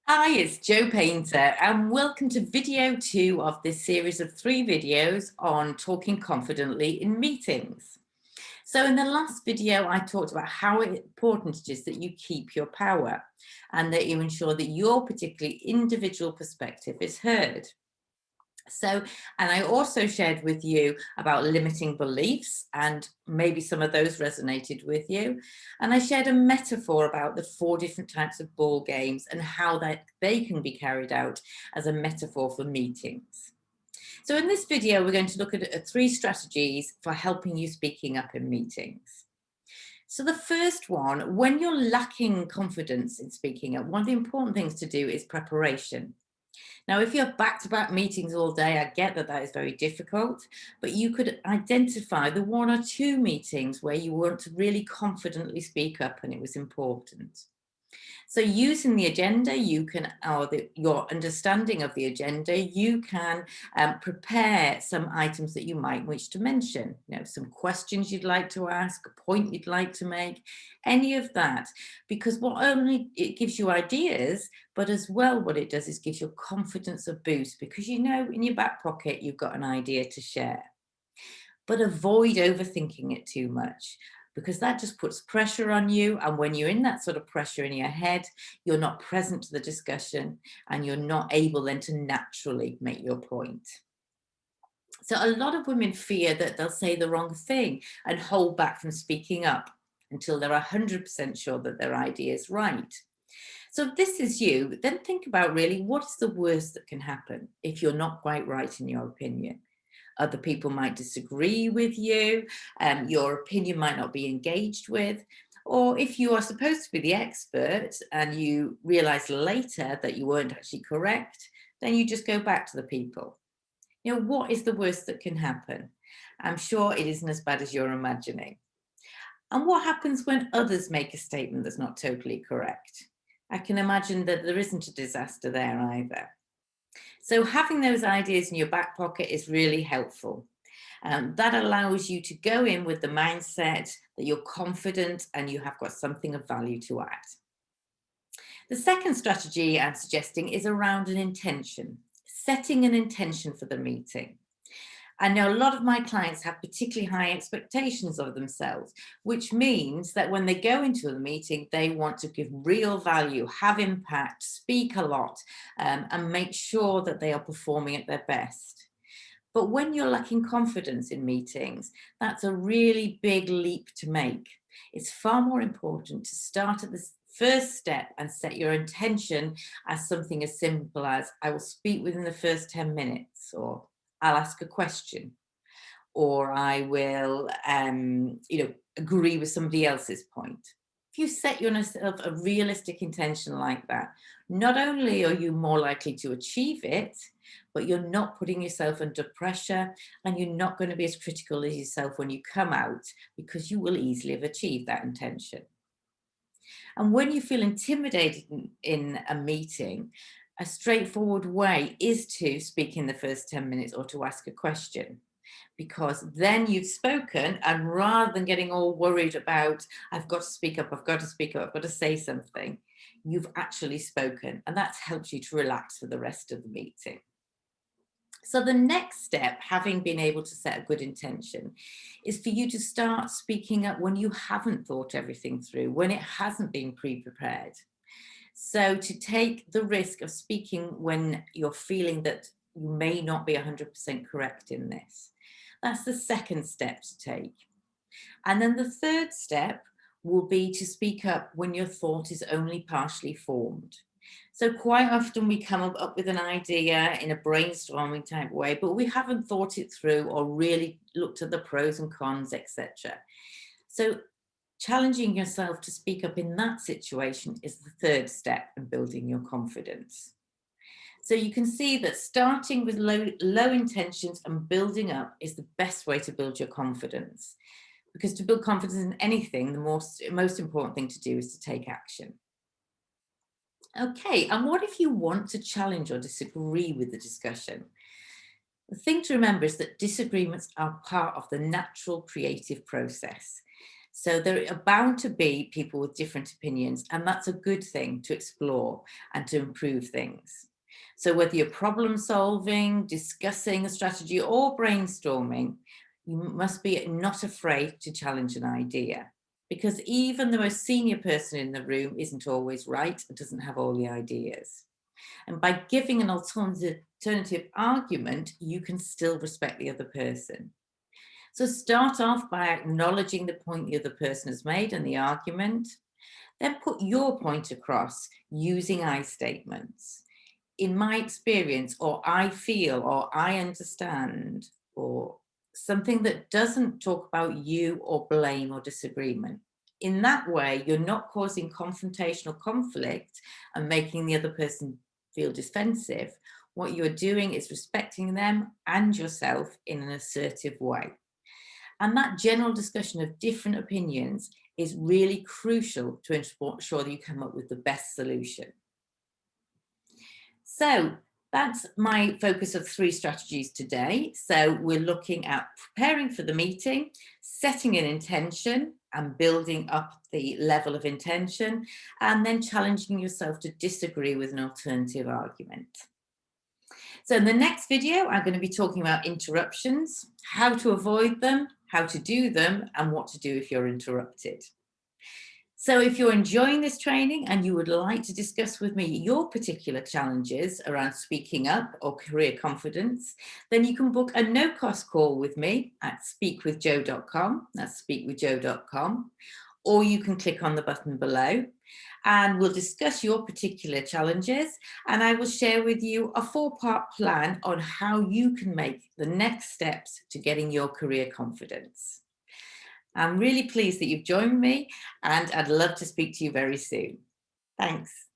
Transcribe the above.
Hi, it's Jo Painter, and welcome to video 2 of this series of 3 videos on talking confidently in meetings. So in the last video, I talked about how important it is that you keep your power and that you ensure that your particularly individual perspective is heard. So, and I also shared with you about limiting beliefs, and maybe some of those resonated with you. And I shared a metaphor about the 4 different types of ball games and how they can be carried out as a metaphor for meetings. So in this video, we're going to look at 3 strategies for helping you speaking up in meetings. So the first one, when you're lacking confidence in speaking up, one of the important things to do is preparation. Now, if you have back-to-back meetings all day, I get that that is very difficult, but you could identify the 1 or 2 meetings where you want to really confidently speak up and it was important. So using the agenda, you can, or your understanding of the agenda, you can prepare some items that you might wish to mention, some questions you'd like to ask, a point you'd like to make, any of that, because what only it gives you ideas, but as well what it does is gives your confidence a boost because you know in your back pocket you've got an idea to share. But avoid overthinking it too much because that just puts pressure on you. And when you're in that sort of pressure in your head, you're not present to the discussion and you're not able then to naturally make your point. So a lot of women fear that they'll say the wrong thing and hold back from speaking up until they're 100% sure that their idea is right. So if this is you, then think about really what's the worst that can happen if you're not quite right in your opinion. Other people might disagree with you, your opinion might not be engaged with, or if you are supposed to be the expert and you realize later that you weren't actually correct, then you just go back to the people. What is the worst that can happen? I'm sure it isn't as bad as you're imagining. And what happens when others make a statement that's not totally correct? I can imagine that there isn't a disaster there either. So having those ideas in your back pocket is really helpful. That allows you to go in with the mindset that you're confident and you have got something of value to add. The second strategy I'm suggesting is around an intention, setting an intention for the meeting. I know a lot of my clients have particularly high expectations of themselves, which means that when they go into the meeting, they want to give real value, have impact, speak a lot, and make sure that they are performing at their best. But when you're lacking confidence in meetings, that's a really big leap to make. It's far more important to start at the first step and set your intention as something as simple as I will speak within the first 10 minutes, or I'll ask a question, or I will, agree with somebody else's point. If you set yourself a realistic intention like that, not only are you more likely to achieve it, but you're not putting yourself under pressure and you're not going to be as critical as yourself when you come out because you will easily have achieved that intention. And when you feel intimidated in a meeting, a straightforward way is to speak in the first 10 minutes or to ask a question, because then you've spoken, and rather than getting all worried about, I've got to speak up, I've got to speak up, I've got to say something, you've actually spoken, and that's helped you to relax for the rest of the meeting. So the next step, having been able to set a good intention, is for you to start speaking up when you haven't thought everything through, when it hasn't been pre-prepared. So to take the risk of speaking when you're feeling that you may not be 100% correct in this. That's the second step to take. And then the third step will be to speak up when your thought is only partially formed. So quite often we come up with an idea in a brainstorming type way, but we haven't thought it through or really looked at the pros and cons, etc. So challenging yourself to speak up in that situation is the third step in building your confidence. So you can see that starting with low intentions and building up is the best way to build your confidence. Because to build confidence in anything, the most important thing to do is to take action. Okay, and what if you want to challenge or disagree with the discussion? The thing to remember is that disagreements are part of the natural creative process. So there are bound to be people with different opinions, and that's a good thing to explore and to improve things. So whether you're problem solving, discussing a strategy, or brainstorming, you must be not afraid to challenge an idea, because even the most senior person in the room isn't always right and doesn't have all the ideas. And by giving an alternative argument, you can still respect the other person. So start off by acknowledging the point the other person has made and the argument. Then put your point across using I statements. In my experience, or I feel, or I understand, or something that doesn't talk about you or blame or disagreement. In that way, you're not causing confrontational conflict and making the other person feel defensive. What you're doing is respecting them and yourself in an assertive way. And that general discussion of different opinions is really crucial to ensure that you come up with the best solution. So that's my focus of 3 strategies today. So we're looking at preparing for the meeting, setting an intention and building up the level of intention, and then challenging yourself to disagree with an alternative argument. So in the next video, I'm going to be talking about interruptions, how to avoid them, how to do them, and what to do if you're interrupted. So if you're enjoying this training and you would like to discuss with me your particular challenges around speaking up or career confidence, then you can book a no-cost call with me at speakwithjo.com. That's speakwithjo.com. Or you can click on the button below and we'll discuss your particular challenges, and I will share with you a 4-part plan on how you can make the next steps to getting your career confidence. I'm really pleased that you've joined me, and I'd love to speak to you very soon. Thanks.